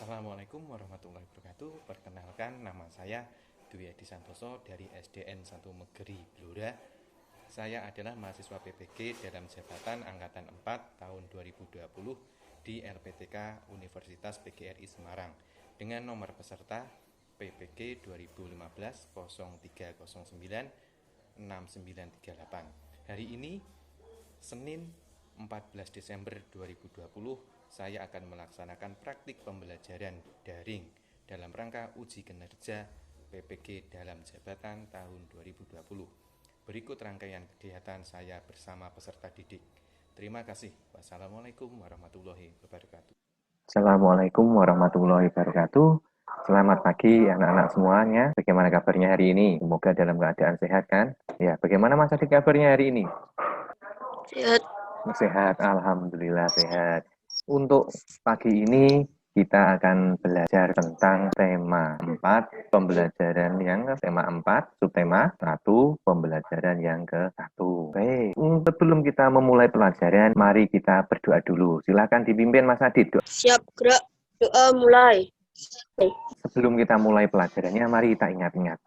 Assalamualaikum warahmatullahi wabarakatuh. Perkenalkan, nama saya Dwi Edi Santoso dari SDN 1 Megeri, Blora. Saya adalah mahasiswa PPG dalam jabatan Angkatan 4 tahun 2020 di LPTK Universitas PGRI Semarang dengan nomor peserta PPG 2015 0309 6938. Hari ini Senin 14 Desember 2020, saya akan melaksanakan praktik pembelajaran daring dalam rangka uji kinerja PPG dalam jabatan tahun 2020. Berikut rangkaian kegiatan saya bersama peserta didik. Terima kasih. Wassalamualaikum warahmatullahi wabarakatuh. Assalamualaikum warahmatullahi wabarakatuh. Selamat pagi anak-anak semuanya. Bagaimana kabarnya hari ini? Semoga dalam keadaan sehat kan? Ya, bagaimana Mas Adi kabarnya hari ini? Sehat. Sehat, alhamdulillah sehat. Untuk pagi ini kita akan belajar tentang tema 4, pembelajaran yang tema 4, subtema 1, pembelajaran yang ke-1. Baik, sebelum kita memulai pelajaran, mari kita berdoa dulu. Silakan dipimpin Mas Adit. Siap, gerak, doa mulai. Sebelum kita mulai pelajarannya, mari kita ingat-ingat.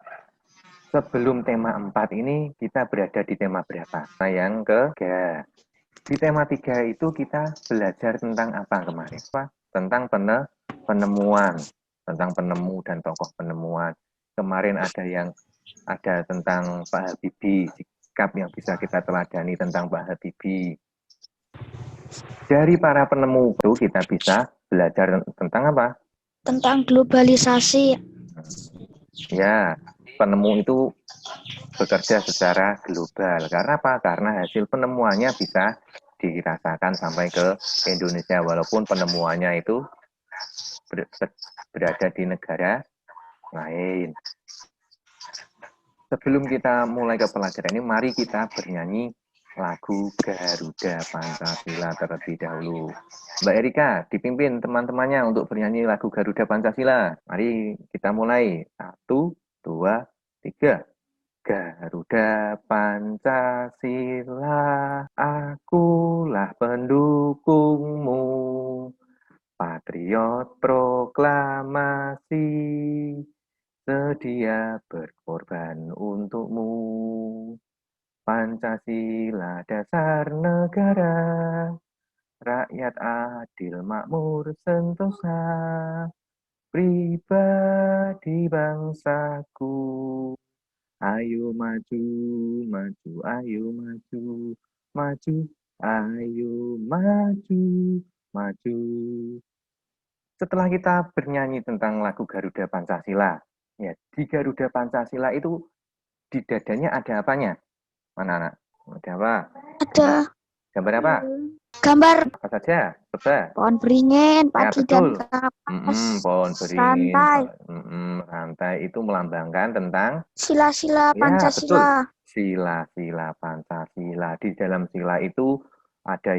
Sebelum tema 4 ini, kita berada di tema berapa? Nah, yang ke-3. Di tema 3 itu kita belajar tentang apa kemarin? Tentang penemuan, tentang penemu dan tokoh penemuan. Kemarin ada tentang Pak Habibie, sikap yang bisa kita teladani tentang Pak Habibie. Dari para penemu itu kita bisa belajar tentang apa? Tentang globalisasi. Ya, penemu itu bekerja secara global. Karena apa? Karena hasil penemuannya bisa dirasakan sampai ke Indonesia, walaupun penemuannya itu berada di negara lain. Sebelum kita mulai ke pelajaran ini, mari kita bernyanyi lagu Garuda Pancasila terlebih dahulu. Mbak Erika, dipimpin teman-temannya untuk bernyanyi lagu Garuda Pancasila. Mari kita mulai. 1, 2, 3. Garuda Pancasila, akulah pendukungmu, patriot proklamasi, sedia berkorban untukmu. Pancasila dasar negara, rakyat adil makmur sentosa, pribadi bangsaku. Ayo maju, maju, ayo maju, maju, ayo maju, maju. Setelah kita bernyanyi tentang lagu Garuda Pancasila, ya di Garuda Pancasila itu di dadanya ada apanya? Mana anak? Ada apa? Ada Gambar apa? gambar Apa saja? Coba. pohon beringin, Ya, padi dan betul. kapas, Pohon beringin, rantai, rantai itu melambangkan tentang sila-sila ya, betul. Pancasila. Sila-sila Pancasila. Di dalam sila itu ada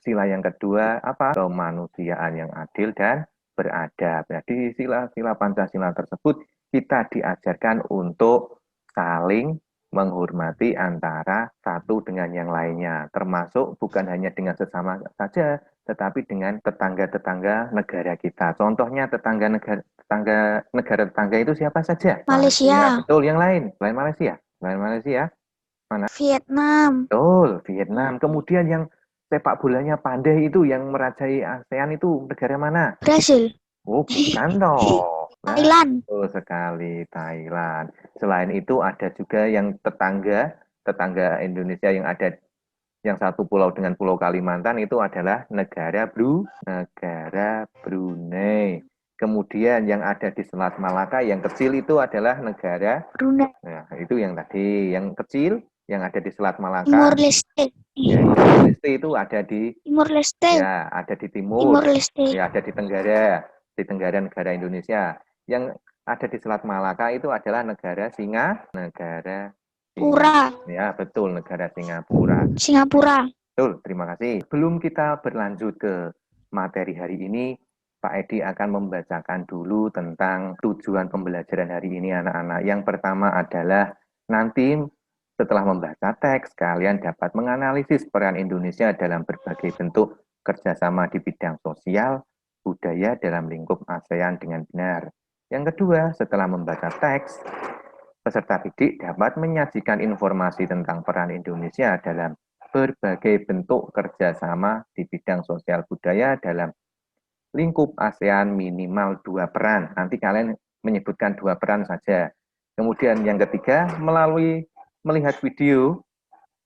sila yang kedua apa? Kemanusiaan yang adil dan beradab. Jadi sila-sila Pancasila tersebut kita diajarkan untuk saling menghormati antara satu dengan yang lainnya, termasuk bukan hanya dengan sesama saja, tetapi dengan tetangga-tetangga negara kita. Contohnya negara tetangga itu siapa saja? Malaysia. Betul, yang lain. Selain Malaysia. Selain Malaysia, mana? Vietnam. Betul, Vietnam. Kemudian yang sepak bolanya pandai itu, yang merajai ASEAN itu negara mana? Brasil. Oh, bukan toh. Thailand. Betul sekali, Thailand. Selain itu ada juga yang tetangga Indonesia yang satu pulau dengan Pulau Kalimantan itu adalah negara Brunei. Kemudian yang ada di Selat Malaka yang kecil itu adalah negara Brunei. Nah, itu yang tadi, yang kecil yang ada di Selat Malaka. Timor Leste. Ya, Timor Leste itu ada di Timor Leste. Ya, ada di timur. Timor Leste. Ya, ada di tenggara negara Indonesia. Yang ada di Selat Malaka itu adalah negara Pura. Ya, betul, negara Singapura. Singapura. Betul, terima kasih. Sebelum kita berlanjut ke materi hari ini, Pak Edi akan membacakan dulu tentang tujuan pembelajaran hari ini anak-anak. Yang pertama adalah nanti setelah membaca teks, kalian dapat menganalisis peran Indonesia dalam berbagai bentuk kerjasama di bidang sosial, budaya dalam lingkup ASEAN dengan benar. Yang kedua, setelah membaca teks, peserta didik dapat menyajikan informasi tentang peran Indonesia dalam berbagai bentuk kerjasama di bidang sosial budaya dalam lingkup ASEAN minimal 2 peran. Nanti kalian menyebutkan 2 peran saja. Kemudian yang ketiga, melalui melihat video,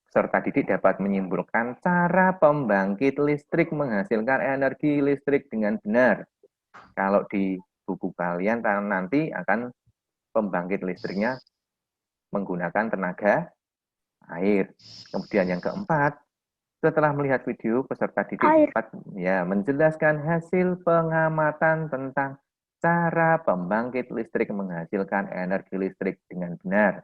peserta didik dapat menyimpulkan cara pembangkit listrik menghasilkan energi listrik dengan benar. Kalau di buku kalian nanti akan pembangkit listriknya menggunakan tenaga air. Kemudian yang keempat, setelah melihat video, peserta didik dapat menjelaskan hasil pengamatan tentang cara pembangkit listrik menghasilkan energi listrik dengan benar.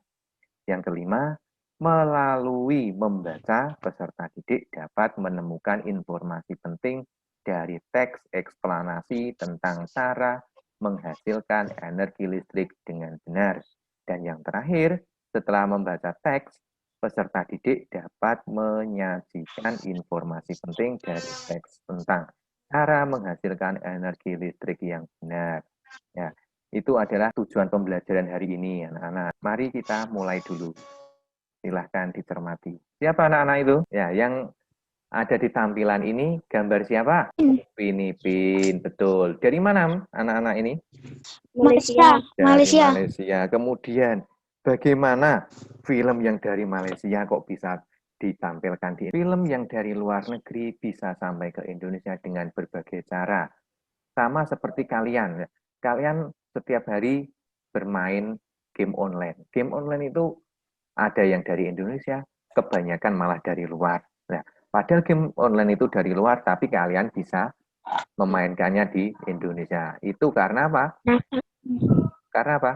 Yang kelima, melalui membaca, peserta didik dapat menemukan informasi penting dari teks eksplanasi tentang cara menghasilkan energi listrik dengan benar. Dan yang terakhir, setelah membaca teks, peserta didik dapat menyajikan informasi penting dari teks tentang cara menghasilkan energi listrik yang benar. Ya, itu adalah tujuan pembelajaran hari ini, anak-anak. Mari kita mulai dulu. Silahkan dicermati. Siapa anak-anak itu? Ya, yang ada di tampilan ini gambar siapa? Upin Ipin, betul. Dari mana anak-anak ini? Malaysia. Dari Malaysia. Kemudian, bagaimana film yang dari Malaysia kok bisa ditampilkan di film yang dari luar negeri bisa sampai ke Indonesia dengan berbagai cara. Sama seperti kalian. Kalian setiap hari bermain game online. Game online itu ada yang dari Indonesia, kebanyakan malah dari luar. Nah, padahal game online itu dari luar, tapi kalian bisa memainkannya di Indonesia. Itu karena apa? Karena apa?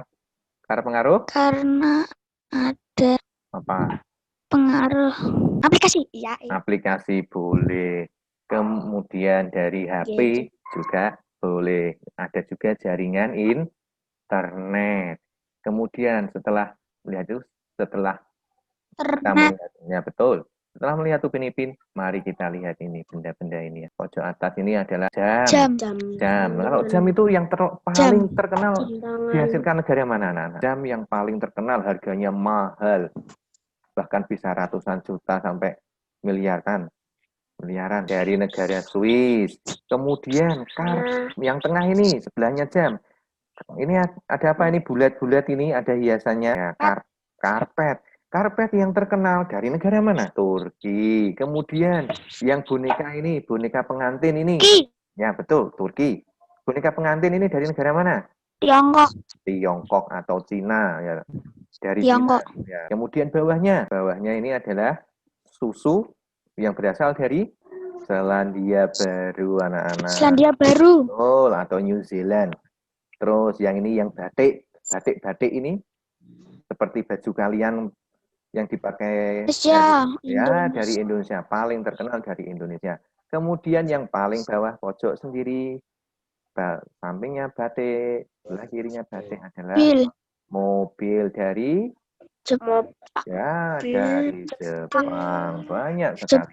Karena pengaruh? Karena ada Apa? pengaruh aplikasi. Ya. Aplikasi boleh. Kemudian dari HP juga boleh. Ada juga jaringan internet. Kemudian setelah melihat itu, setelah kita melihatnya betul. Setelah melihat Upin Ipin, mari kita lihat ini benda-benda ini ya. Pojok atas ini adalah jam. Kalau jam itu yang paling terkenal dihasilkan negara mana, anak-anak? Jam yang paling terkenal harganya mahal. Bahkan bisa ratusan juta sampai miliaran dari negara Swiss. Kemudian yang tengah ini sebelahnya jam. Ini ada apa ini bulat-bulat ini ada hiasannya ya, karpet. Karpet yang terkenal dari negara mana? Turki. Kemudian yang boneka ini, boneka pengantin ini. Ya betul, Turki. Boneka pengantin ini dari negara mana? Tiongkok atau Cina ya. Dari Tiongkok. Cina. Ya. Kemudian bawahnya ini adalah susu yang berasal dari Selandia Baru, anak-anak. Selandia Baru. Betul, atau New Zealand. Terus yang ini yang batik ini seperti baju kalian yang dipakai dari Indonesia, paling terkenal dari Indonesia. Kemudian yang paling bawah pojok sendiri, sampingnya batik, sebelah kirinya batik adalah mobil dari Jepang. Ya, dari Jepang. Banyak sekali.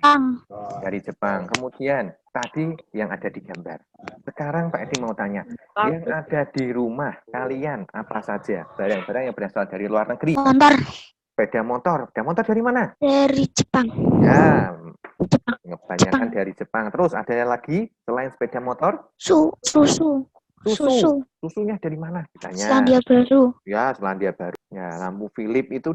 Dari Jepang. Kemudian, tadi yang ada di gambar. Sekarang Pak Edi mau tanya, yang ada di rumah kalian apa saja? Barang-barang yang berasal dari luar negeri. Sepeda motor. Sepeda motor dari mana? Dari Jepang. Ya, kebanyakan dari Jepang. Terus ada lagi selain sepeda motor? Susu. Susunya dari mana? Ditanya. Selandia Baru. Ya, Selandia Baru. Ya, lampu Philip itu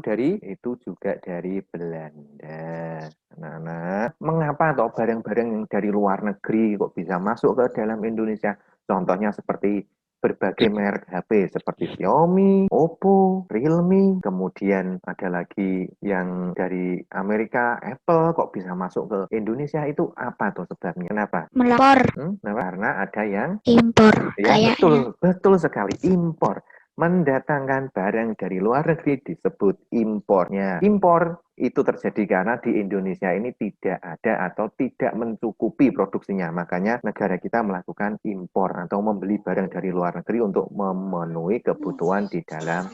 juga dari Belanda. Nah, mengapa toh barang-barang yang dari luar negeri kok bisa masuk ke dalam Indonesia? Contohnya seperti berbagai merek HP seperti Xiaomi, Oppo, Realme, kemudian ada lagi yang dari Amerika, Apple kok bisa masuk ke Indonesia, itu apa tuh sebabnya? Kenapa? Melapor. Karena ada yang impor. Ya, betul sekali, impor. Mendatangkan barang dari luar negeri disebut impornya. Impor itu terjadi karena di Indonesia ini tidak ada atau tidak mencukupi produksinya. Makanya negara kita melakukan impor atau membeli barang dari luar negeri untuk memenuhi kebutuhan di dalam.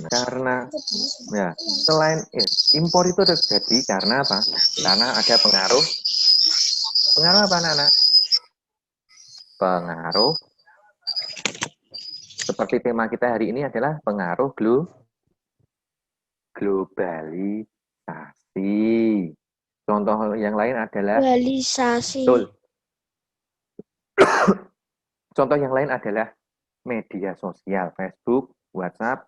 Karena ya, selain impor itu terjadi karena apa? Karena ada pengaruh apa, anak-anak? pengaruh. Seperti tema kita hari ini adalah pengaruh globalisasi. Contoh yang lain adalah Globalisasi. betul. Contoh yang lain adalah media sosial, Facebook, WhatsApp,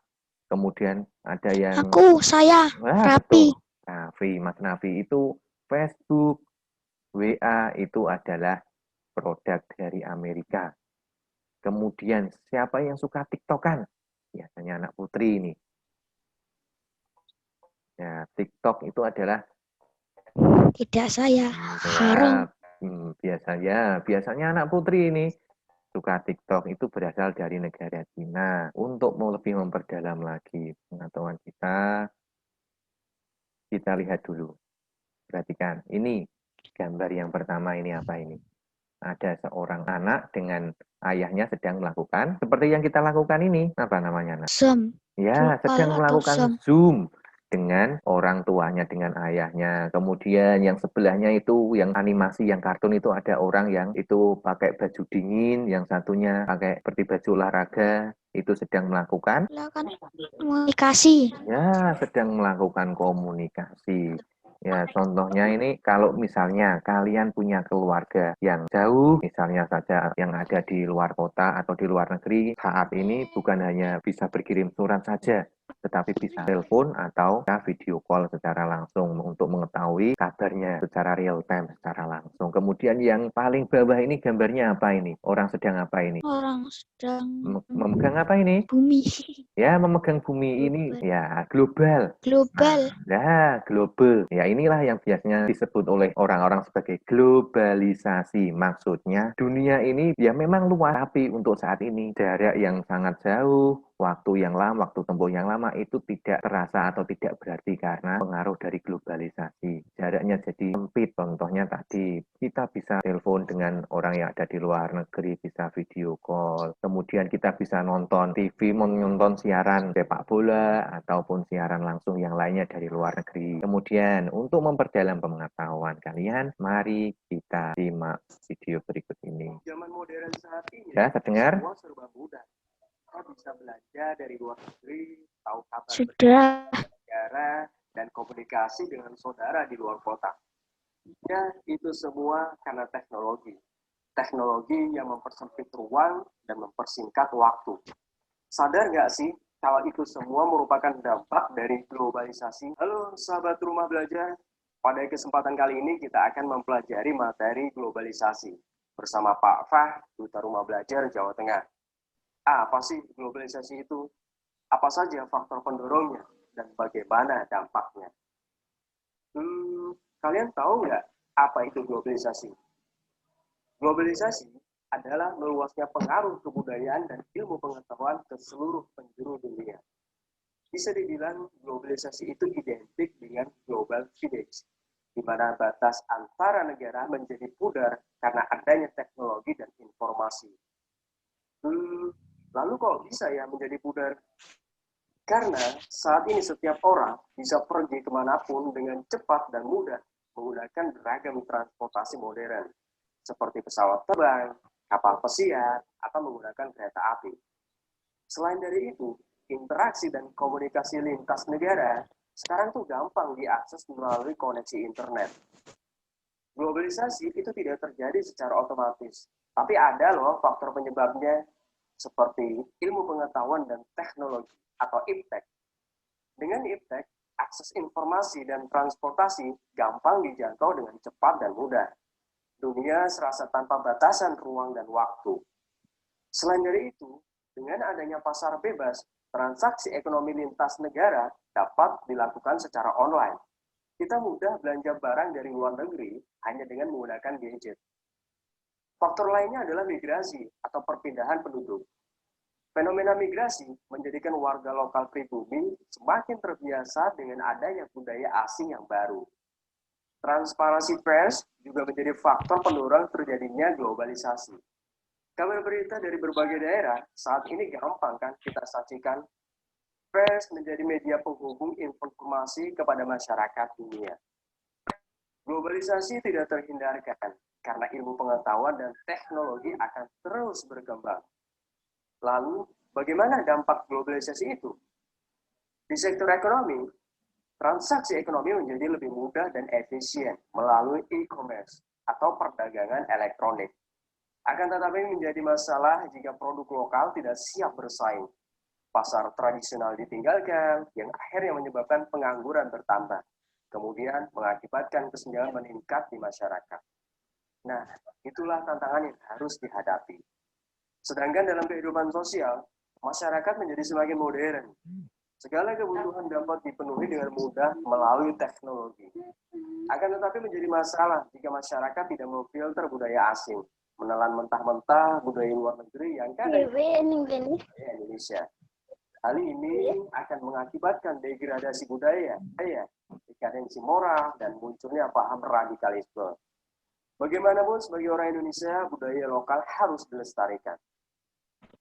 kemudian ada yang Saya, Rapi. betul. Nafi, Mas Nafi itu Facebook, WA itu adalah produk dari Amerika. Kemudian siapa yang suka TikTokan? Biasanya anak putri ini. Ya, TikTok itu adalah Tidak saya. Haram. biasanya anak putri ini suka TikTok itu berasal dari negara Cina. Untuk mau lebih memperdalam lagi pengetahuan kita lihat dulu. Perhatikan, ini gambar yang pertama ini apa ini? Ada seorang anak dengan ayahnya sedang melakukan seperti yang kita lakukan ini. Apa namanya, Nak? Zoom. Ya, sedang Atau melakukan Zoom dengan orang tuanya, dengan ayahnya. Kemudian yang sebelahnya itu, yang animasi, yang kartun itu ada orang yang itu pakai baju dingin, yang satunya pakai seperti baju olahraga, itu sedang melakukan komunikasi. Ya, sedang melakukan komunikasi. Ya, contohnya ini kalau misalnya kalian punya keluarga yang jauh, misalnya saja yang ada di luar kota atau di luar negeri, saat ini bukan hanya bisa berkirim surat saja, tetapi bisa telepon atau video call secara langsung untuk mengetahui kabarnya secara real time, secara langsung. Kemudian yang paling bawah ini gambarnya apa ini? Orang sedang apa ini? Orang sedang Memegang apa ini? bumi. Ya, memegang bumi ini ya global. Global. Nah, global. Ya, inilah yang biasanya disebut oleh orang-orang sebagai globalisasi. Maksudnya, dunia ini ya memang luas, tapi untuk saat ini jarak yang sangat jauh, waktu yang lama, waktu tempuh yang lama itu tidak terasa atau tidak berarti karena pengaruh dari globalisasi. Jaraknya jadi sempit. Contohnya tadi, kita bisa telepon dengan orang yang ada di luar negeri, bisa video call. Kemudian kita bisa nonton TV, menonton siaran sepak bola ataupun siaran langsung yang lainnya dari luar negeri. Kemudian untuk memperdalam pengetahuan kalian, mari kita simak video berikut ini. Zaman modern saat ini, Ya, terdengar? semua serba mudah. Kita bisa belanja dari luar negeri, tahu kabar Sudah. negara, dan komunikasi dengan saudara di luar kota. Ya, itu semua karena teknologi. Teknologi yang mempersempit ruang dan mempersingkat waktu. Sadar nggak sih kalau itu semua merupakan dampak dari globalisasi? Halo sahabat rumah belajar, pada kesempatan kali ini kita akan mempelajari materi globalisasi bersama Pak Fah, Duta Rumah Belajar Jawa Tengah. Apa sih globalisasi itu? Apa saja faktor pendorongnya? Dan bagaimana dampaknya? Kalian tahu nggak apa itu globalisasi? Globalisasi adalah meluasnya pengaruh kebudayaan dan ilmu pengetahuan ke seluruh penjuru dunia. Bisa dibilang globalisasi itu identik dengan global village, di mana batas antara negara menjadi pudar karena adanya teknologi dan informasi. Lalu kok bisa ya menjadi pudar? Karena saat ini setiap orang bisa pergi kemanapun dengan cepat dan mudah menggunakan beragam transportasi modern, seperti pesawat terbang, kapal pesiar, atau menggunakan kereta api. Selain dari itu, interaksi dan komunikasi lintas negara sekarang tuh gampang diakses melalui koneksi internet. Globalisasi itu tidak terjadi secara otomatis, tapi ada loh faktor penyebabnya, seperti ilmu pengetahuan dan teknologi atau IPTEK. Dengan IPTEK, akses informasi dan transportasi gampang dijangkau dengan cepat dan mudah. Dunia serasa tanpa batasan ruang dan waktu. Selain dari itu, dengan adanya pasar bebas, transaksi ekonomi lintas negara dapat dilakukan secara online. Kita mudah belanja barang dari luar negeri hanya dengan menggunakan gadget. Faktor lainnya adalah migrasi atau perpindahan penduduk. Fenomena migrasi menjadikan warga lokal pribumi semakin terbiasa dengan adanya budaya asing yang baru. Transparansi pers juga menjadi faktor pendorong terjadinya globalisasi. Kabar berita dari berbagai daerah saat ini gampang kan kita saksikan. Pers menjadi media penghubung informasi kepada masyarakat dunia. Globalisasi tidak terhindarkan karena ilmu pengetahuan dan teknologi akan terus berkembang. Lalu, bagaimana dampak globalisasi itu? Di sektor ekonomi, transaksi ekonomi menjadi lebih mudah dan efisien melalui e-commerce atau perdagangan elektronik. Akan tetapi menjadi masalah jika produk lokal tidak siap bersaing. Pasar tradisional ditinggalkan, yang akhirnya menyebabkan pengangguran bertambah. Kemudian mengakibatkan kesenjangan meningkat di masyarakat. Nah, itulah tantangan yang harus dihadapi. Sedangkan dalam kehidupan sosial, masyarakat menjadi semakin modern. Segala kebutuhan dapat dipenuhi dengan mudah melalui teknologi. Akan tetapi menjadi masalah jika masyarakat tidak memfilter budaya asing, menelan mentah-mentah budaya luar negeri yang kadang Indonesia. Hal ini akan mengakibatkan degradasi budaya, dekadensi moral, dan munculnya paham radikalisme. Bagaimanapun sebagai orang Indonesia, budaya lokal harus dilestarikan.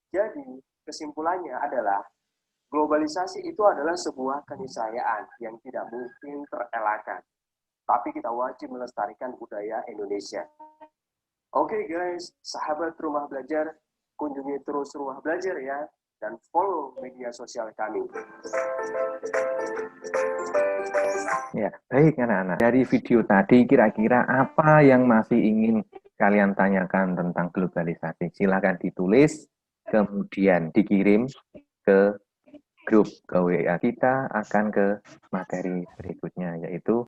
Jadi, kesimpulannya adalah, globalisasi itu adalah sebuah keniscayaan yang tidak mungkin terelakkan. Tapi kita wajib melestarikan budaya Indonesia. Oke guys, sahabat Rumah Belajar, kunjungi terus Rumah Belajar ya. Dan follow media sosial kami. Ya, baik anak-anak. Dari video tadi kira-kira apa yang masih ingin kalian tanyakan tentang globalisasi? Silakan ditulis, kemudian dikirim ke grup ke WA kita, akan ke materi berikutnya, yaitu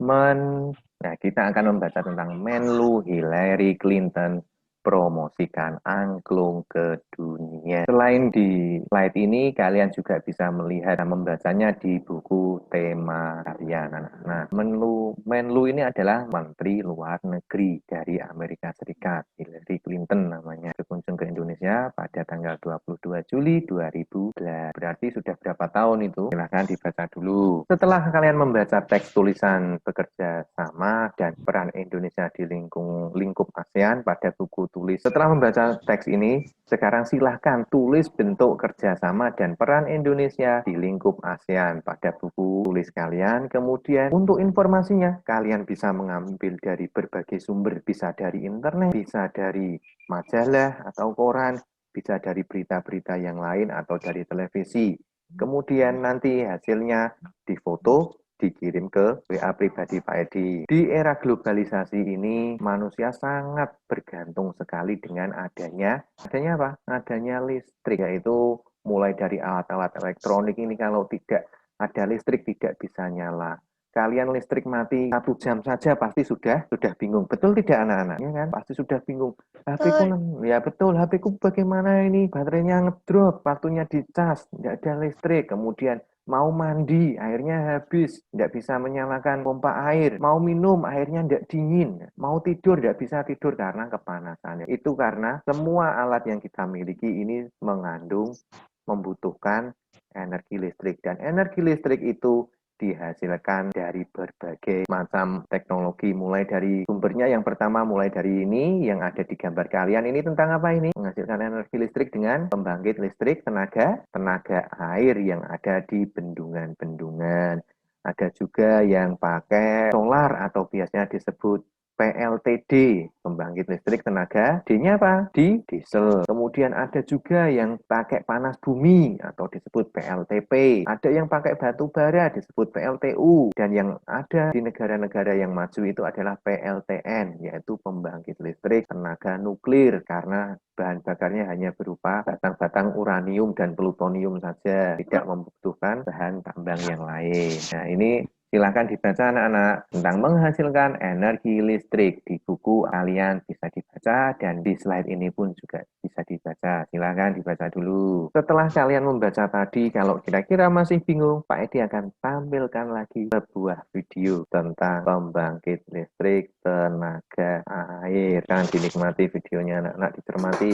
kita akan membaca tentang Menlu Hillary Clinton promosikan angklung ke dunia. Selain di slide ini, kalian juga bisa melihat dan membacanya di buku tema kalian. Nah, Menlu ini adalah Menteri Luar Negeri dari Amerika Serikat. Hillary Clinton namanya. Berkunjung ke Indonesia pada tanggal 22 Juli 2011. Berarti sudah berapa tahun itu? Silahkan dibaca dulu. Setelah kalian membaca teks tulisan bekerja sama dan peran Indonesia di lingkup ASEAN pada buku tulis. Setelah membaca teks ini, sekarang silahkan tulis bentuk kerjasama dan peran Indonesia di lingkup ASEAN pada buku tulis kalian. Kemudian untuk informasinya, kalian bisa mengambil dari berbagai sumber, bisa dari internet, bisa dari majalah atau koran, bisa dari berita-berita yang lain atau dari televisi. Kemudian nanti hasilnya difoto, dikirim ke WA pribadi Pak Edi. Di era globalisasi ini, manusia sangat bergantung sekali dengan adanya apa? Adanya listrik, yaitu mulai dari alat-alat elektronik ini kalau tidak ada listrik tidak bisa nyala. Kalian listrik mati 1 jam saja pasti sudah bingung. Betul tidak anak-anak? Ya kan? Pasti sudah bingung. HP-ku, ya betul, HP-ku bagaimana ini? Baterainya ngedrop, waktunya dicas, tidak ada listrik. Kemudian mau mandi, airnya habis, tidak bisa menyalakan pompa air. Mau minum, airnya tidak dingin. Mau tidur, tidak bisa tidur karena kepanasan. Itu karena semua alat yang kita miliki ini membutuhkan energi listrik. Dan energi listrik itu dihasilkan dari berbagai macam teknologi, mulai dari sumbernya yang pertama mulai dari ini yang ada di gambar kalian. Ini tentang apa ini? Menghasilkan energi listrik dengan pembangkit listrik tenaga air yang ada di bendungan-bendungan. Ada juga yang pakai solar atau biasanya disebut PLTD, pembangkit listrik tenaga D-nya apa? Di diesel. Kemudian ada juga yang pakai panas bumi atau disebut PLTP. Ada yang pakai batu bara disebut PLTU. Dan yang ada di negara-negara yang maju itu adalah PLTN, yaitu pembangkit listrik tenaga nuklir, karena bahan bakarnya hanya berupa batang-batang uranium dan plutonium saja, tidak membutuhkan bahan tambang yang lain. Nah, ini silakan dibaca anak-anak tentang menghasilkan energi listrik. Di buku kalian bisa dibaca dan di slide ini pun juga bisa dibaca. Silakan dibaca dulu. Setelah kalian membaca tadi, kalau kira-kira masih bingung, Pak Edi akan tampilkan lagi sebuah video tentang pembangkit listrik tenaga air. Kan dinikmati videonya anak-anak, dicermati.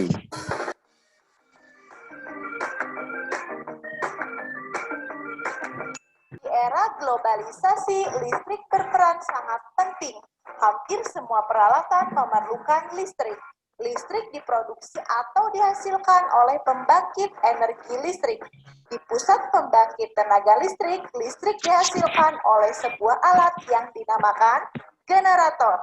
Di era globalisasi, listrik berperan sangat penting. Hampir semua peralatan memerlukan listrik. Listrik diproduksi atau dihasilkan oleh pembangkit energi listrik. Di pusat pembangkit tenaga listrik, listrik dihasilkan oleh sebuah alat yang dinamakan generator.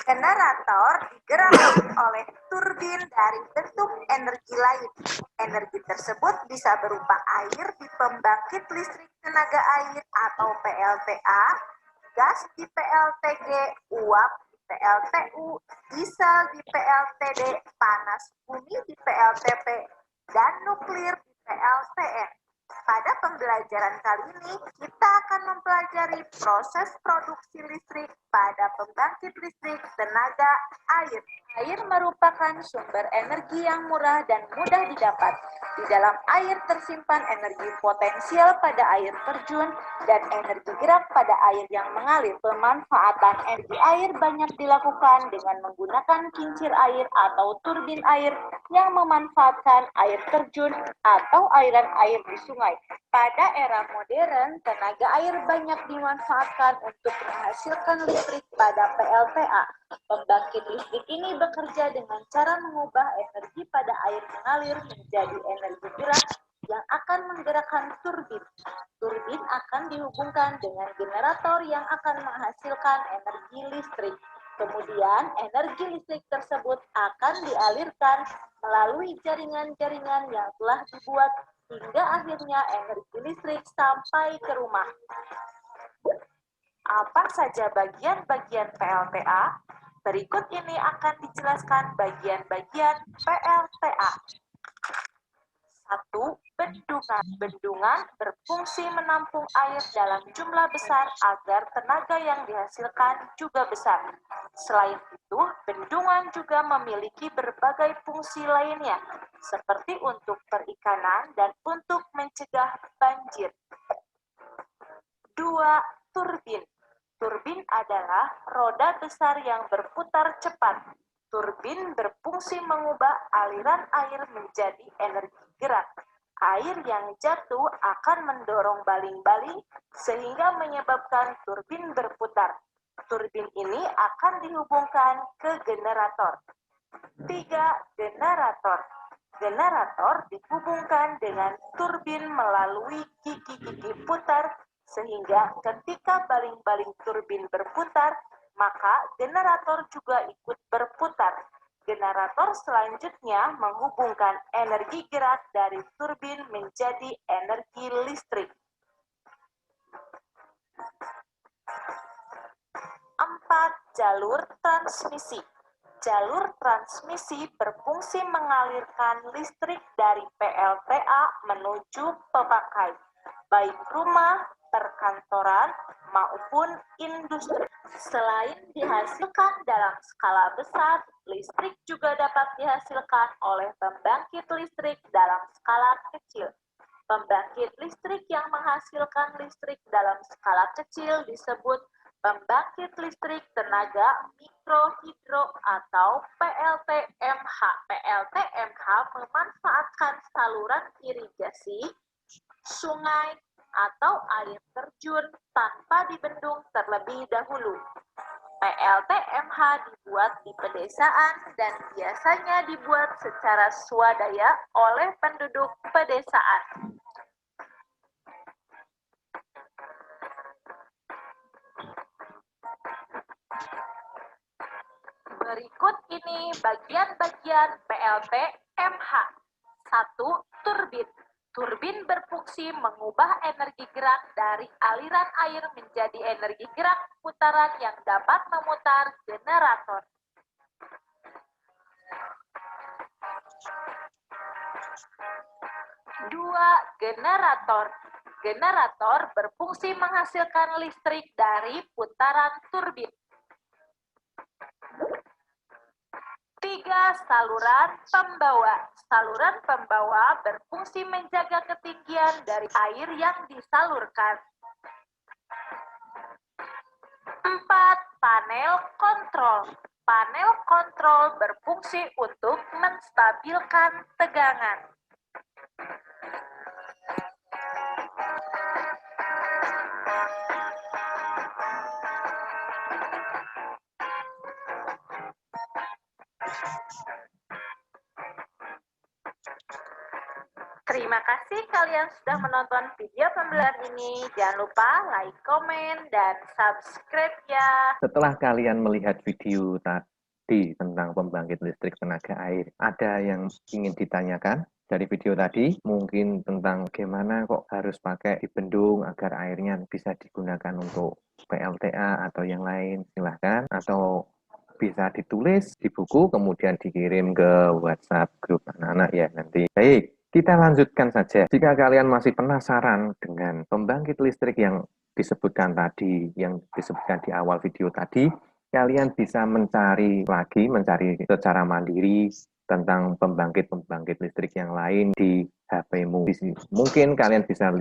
Generator digerakkan oleh turbin dari bentuk energi lain. Energi tersebut bisa berupa air di pembangkit listrik tenaga air atau PLTA, gas di PLTG, uap di PLTU, diesel di PLTD, panas bumi di PLTP, dan nuklir di PLTN. Pada pembelajaran kali ini, kita akan mempelajari proses produksi listrik pada pembangkit listrik tenaga air. Air merupakan sumber energi yang murah dan mudah didapat. Di dalam air tersimpan energi potensial pada air terjun dan energi gerak pada air yang mengalir. Pemanfaatan energi air banyak dilakukan dengan menggunakan kincir air atau turbin air yang memanfaatkan air terjun atau aliran air di sungai. Pada era modern, tenaga air banyak dimanfaatkan untuk menghasilkan listrik pada PLTA. Pembangkit listrik ini bekerja dengan cara mengubah energi pada air mengalir menjadi energi gerak yang akan menggerakkan turbin. Turbin akan dihubungkan dengan generator yang akan menghasilkan energi listrik. Kemudian, energi listrik tersebut akan dialirkan melalui jaringan-jaringan yang telah dibuat hingga akhirnya energi listrik sampai ke rumah. Apa saja bagian-bagian PLTA? Berikut ini akan dijelaskan bagian-bagian PLTA. 1. Bendungan. Bendungan berfungsi menampung air dalam jumlah besar agar tenaga yang dihasilkan juga besar. Selain itu, bendungan juga memiliki berbagai fungsi lainnya, seperti untuk perikanan dan untuk mencegah banjir. 2. Turbin. Turbin adalah roda besar yang berputar cepat. Turbin berfungsi mengubah aliran air menjadi energi gerak. Air yang jatuh akan mendorong baling-baling sehingga menyebabkan turbin berputar. Turbin ini akan dihubungkan ke generator. 3. Generator. Generator dihubungkan dengan turbin melalui gigi-gigi putar sehingga ketika baling-baling turbin berputar, maka generator juga ikut berputar. Generator selanjutnya menghubungkan energi gerak dari turbin menjadi energi listrik. 4. Jalur transmisi. Jalur transmisi berfungsi mengalirkan listrik dari PLTA menuju pemakai, baik rumah, perkantoran, maupun industri. Selain dihasilkan dalam skala besar, listrik juga dapat dihasilkan oleh pembangkit listrik dalam skala kecil. Pembangkit listrik yang menghasilkan listrik dalam skala kecil disebut pembangkit listrik tenaga mikrohidro atau PLTMH. PLTMH memanfaatkan saluran irigasi, sungai, atau air terjun tanpa dibendung terlebih dahulu. PLTMH dibuat di pedesaan dan biasanya dibuat secara swadaya oleh penduduk pedesaan. Berikut ini bagian-bagian PLTMH. 1. Turbin. Turbin berfungsi mengubah energi gerak dari aliran air menjadi energi gerak putaran yang dapat memutar generator. 2. Generator. Generator berfungsi menghasilkan listrik dari putaran turbin. 3. Saluran pembawa. Saluran pembawa berfungsi menjaga ketinggian dari air yang disalurkan. 4. Panel kontrol. Panel kontrol berfungsi untuk menstabilkan tegangan. Terima kasih kalian sudah menonton video pembelajaran ini. Jangan lupa like, komen, dan subscribe ya. Setelah kalian melihat video tadi tentang pembangkit listrik tenaga air, ada yang ingin ditanyakan dari video tadi? Mungkin tentang bagaimana kok harus pakai dibendung agar airnya bisa digunakan untuk PLTA atau yang lain, silahkan. Atau bisa ditulis di buku, kemudian dikirim ke WhatsApp grup anak-anak ya nanti. Baik, kita lanjutkan saja. Jika kalian masih penasaran dengan pembangkit listrik yang disebutkan tadi, yang disebutkan di awal video tadi, kalian bisa mencari secara mandiri tentang pembangkit-pembangkit listrik yang lain di HP-mu. Mungkin kalian bisa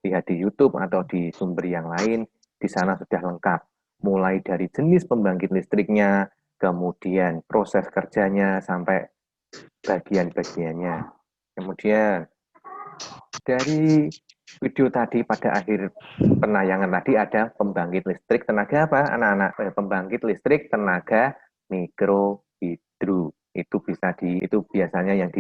lihat di YouTube atau di sumber yang lain, di sana sudah lengkap. Mulai dari jenis pembangkit listriknya, kemudian proses kerjanya, sampai bagian-bagiannya. Kemudian dari video tadi pada akhir penayangan tadi ada pembangkit listrik tenaga apa anak-anak? Pembangkit listrik tenaga mikrohidro. Itu biasanya yang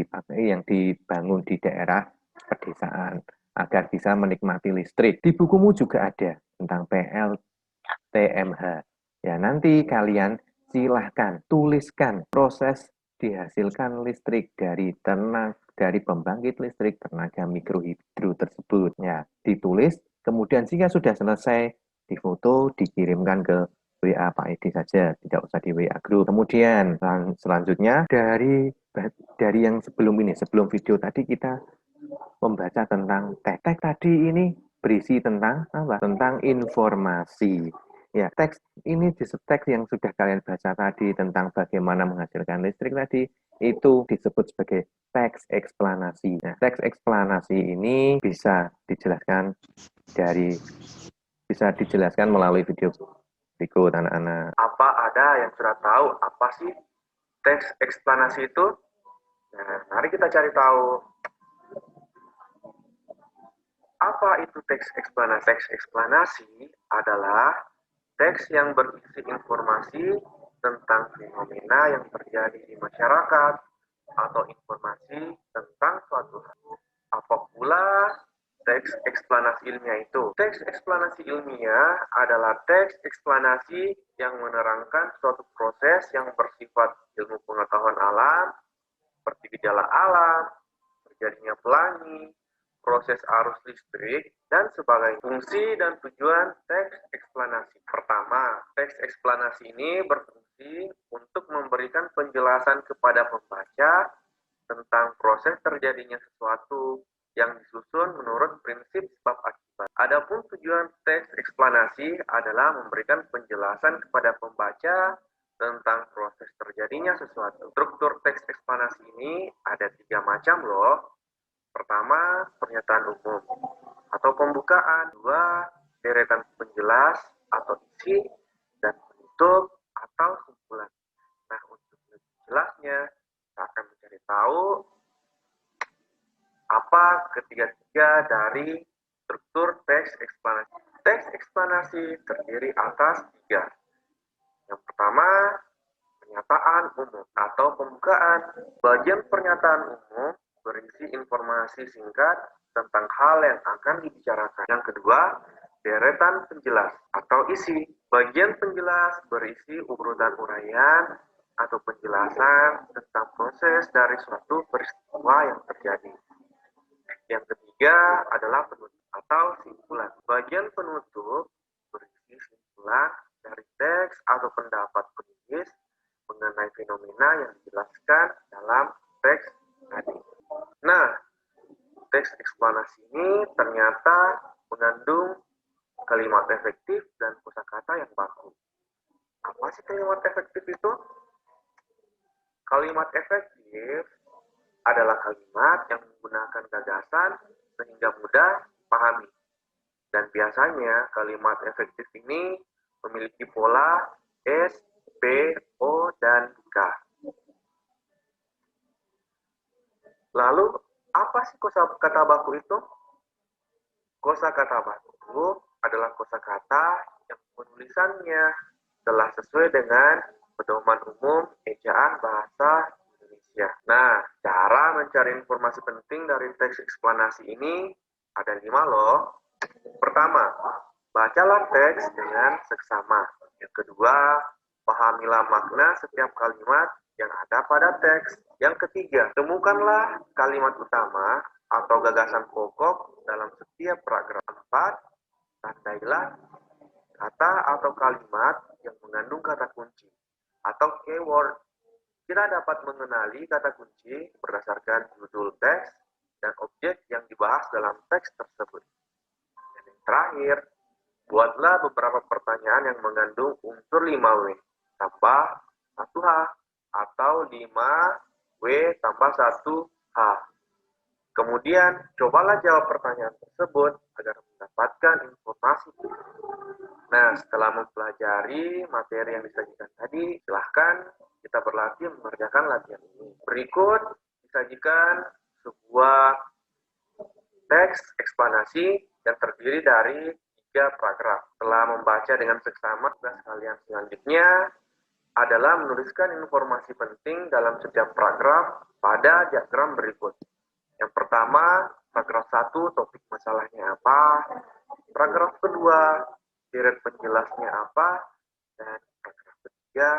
dibangun di daerah pedesaan agar bisa menikmati listrik. Di bukumu juga ada tentang PLTMH. Ya, nanti kalian silahkan tuliskan proses dihasilkan listrik dari pembangkit listrik tenaga mikrohidro tersebut. Ya, ditulis, kemudian jika sudah selesai, difoto, dikirimkan ke WA Pak Edi saja, tidak usah di WA grup. Kemudian selanjutnya dari yang sebelum video tadi kita membaca tentang teks tadi ini berisi tentang apa? Tentang informasi. Ya, teks yang sudah kalian baca tadi tentang bagaimana menghasilkan listrik tadi, itu disebut sebagai teks eksplanasi. Nah, teks eksplanasi ini bisa dijelaskan melalui video berikut, anak-anak. Apa ada yang sudah tahu apa sih teks eksplanasi itu? Nah, mari kita cari tahu. Apa itu teks eksplanasi? Teks eksplanasi adalah teks yang berisi informasi tentang fenomena yang terjadi di masyarakat atau informasi tentang suatu hal. Apa pula teks eksplanasi ilmiah itu? Teks eksplanasi ilmiah adalah teks eksplanasi yang menerangkan suatu proses yang bersifat ilmu pengetahuan alam, seperti gejala alam, terjadinya pelangi, proses arus listrik, dan sebagainya. Fungsi dan tujuan teks eksplanasi. Pertama, teks eksplanasi ini berfungsi untuk memberikan penjelasan kepada pembaca tentang proses terjadinya sesuatu yang disusun menurut prinsip sebab akibat. Adapun tujuan teks eksplanasi adalah memberikan penjelasan kepada pembaca tentang proses terjadinya sesuatu. Struktur teks eksplanasi ini ada 3 macam loh. Pertama, pernyataan umum atau pembukaan. 2, deretan penjelas atau isi, dan penutup atau simpulan. Nah, untuk lebih jelasnya, kita akan mencari tahu apa ketiga-tiga dari struktur teks eksplanasi. Teks eksplanasi terdiri atas 3. Yang pertama, pernyataan umum atau pembukaan. Bagian pernyataan umum berisi informasi singkat tentang hal yang akan dibicarakan. Yang kedua, deretan penjelas atau isi. Bagian penjelas berisi urutan uraian atau penjelasan tentang proses dari suatu peristiwa yang terjadi. Yang ketiga adalah penutup atau simpulan. Bagian penutup berisi simpulan dari teks atau pendapat penulis mengenai fenomena yang dijelaskan dalam teks tadi. Nah, teks eksplanasi ini ternyata mengandung kalimat efektif dan kosakata yang baku. Apa sih kalimat efektif itu? Kalimat efektif adalah kalimat yang menggunakan gagasan sehingga mudah dipahami. Dan biasanya kalimat efektif ini memiliki pola S, P, O, dan K. Lalu, apa sih kosakata baku itu? Kosakata baku adalah kosakata yang penulisannya telah sesuai dengan pedoman umum ejaan bahasa Indonesia. Ya, nah, cara mencari informasi penting dari teks eksplanasi ini ada 5 loh. Pertama, bacalah teks dengan seksama. Yang kedua, pahamilah makna setiap kalimat yang ada pada teks. Yang ketiga, temukanlah kalimat utama atau gagasan pokok dalam setiap paragraf. 4, tandailah kata atau kalimat yang mengandung kata kunci atau keyword. Kita dapat mengenali kata kunci berdasarkan judul teks dan objek yang dibahas dalam teks tersebut. Dan yang terakhir, buatlah beberapa pertanyaan yang mengandung unsur 5W tambah 1H atau 5W tambah 1H. Kemudian, cobalah jawab pertanyaan tersebut agar mendapatkan informasi. Nah, setelah mempelajari materi yang disajikan tadi, silahkan kita berlatih mengerjakan latihan ini. Berikut disajikan sebuah teks eksplanasi yang terdiri dari 3 paragraf. Setelah membaca dengan seksama, tugas kalian selanjutnya adalah menuliskan informasi penting dalam setiap paragraf pada diagram berikut. Yang pertama, paragraf 1, topik masalahnya apa. Paragraf kedua, deret penjelasnya apa. Dan paragraf ketiga,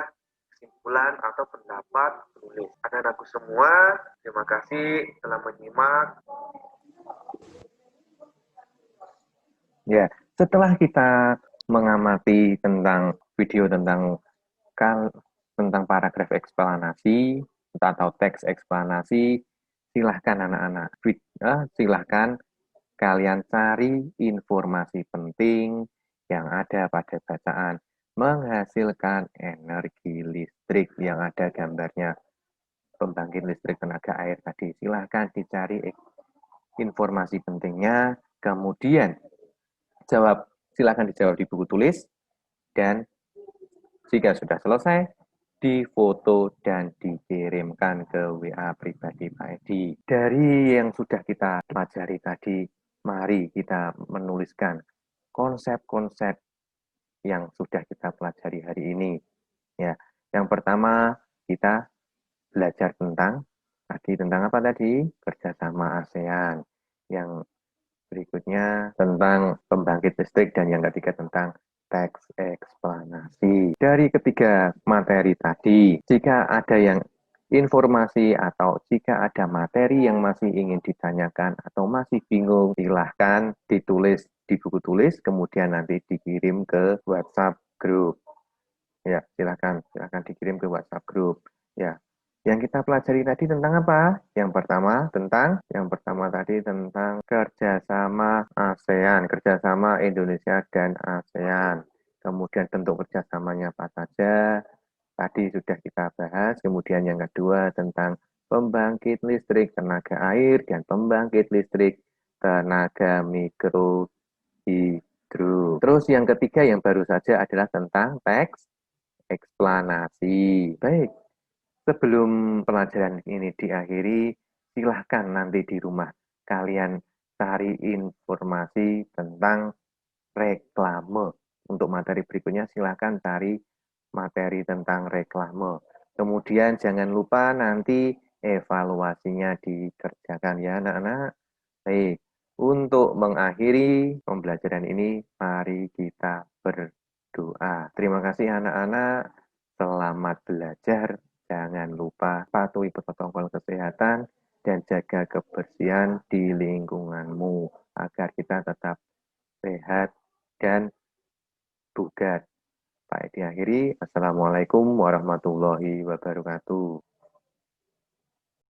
kesimpulan atau pendapat penulis. Anak-anakku semua, terima kasih telah menyimak. Ya, setelah kita mengamati tentang video tentang paragraf eksplanasi atau teks eksplanasi, silahkan anak-anak, silahkan kalian cari informasi penting yang ada pada bacaan menghasilkan energi listrik yang ada gambarnya pembangkit listrik tenaga air tadi. Silahkan dicari informasi pentingnya, kemudian silahkan dijawab di buku tulis, dan jika sudah selesai, difoto dan dikirimkan ke WA pribadi Pak Edi. Dari yang sudah kita pelajari tadi, mari kita menuliskan konsep-konsep yang sudah kita pelajari hari ini. Ya, yang pertama kita belajar tentang apa tadi? Kerjasama ASEAN. Yang berikutnya tentang pembangkit listrik, dan yang ketiga tentang teks eksplanasi. Dari ketiga materi tadi, jika ada yang informasi atau jika ada materi yang masih ingin ditanyakan atau masih bingung, silahkan ditulis di buku tulis, kemudian nanti dikirim ke WhatsApp grup. Ya, silahkan dikirim ke WhatsApp grup. Ya, yang kita pelajari tadi tentang apa? Yang pertama tadi tentang kerjasama ASEAN, kerjasama Indonesia dan ASEAN. Kemudian bentuk kerjasamanya apa saja? Tadi sudah kita bahas. Kemudian yang kedua tentang pembangkit listrik tenaga air dan pembangkit listrik tenaga mikro hidro. Terus yang ketiga yang baru saja adalah tentang teks eksplanasi. Baik, sebelum pelajaran ini diakhiri, silahkan nanti di rumah kalian cari informasi tentang reklame. Untuk materi berikutnya silahkan cari materi tentang reklame. Kemudian jangan lupa nanti evaluasinya dikerjakan ya anak-anak. Baik, untuk mengakhiri pembelajaran ini, mari kita berdoa. Terima kasih anak-anak, selamat belajar. Jangan lupa patuhi protokol kesehatan dan jaga kebersihan di lingkunganmu agar kita tetap sehat dan bugar. Baik, diakhiri. Assalamualaikum warahmatullahi wabarakatuh.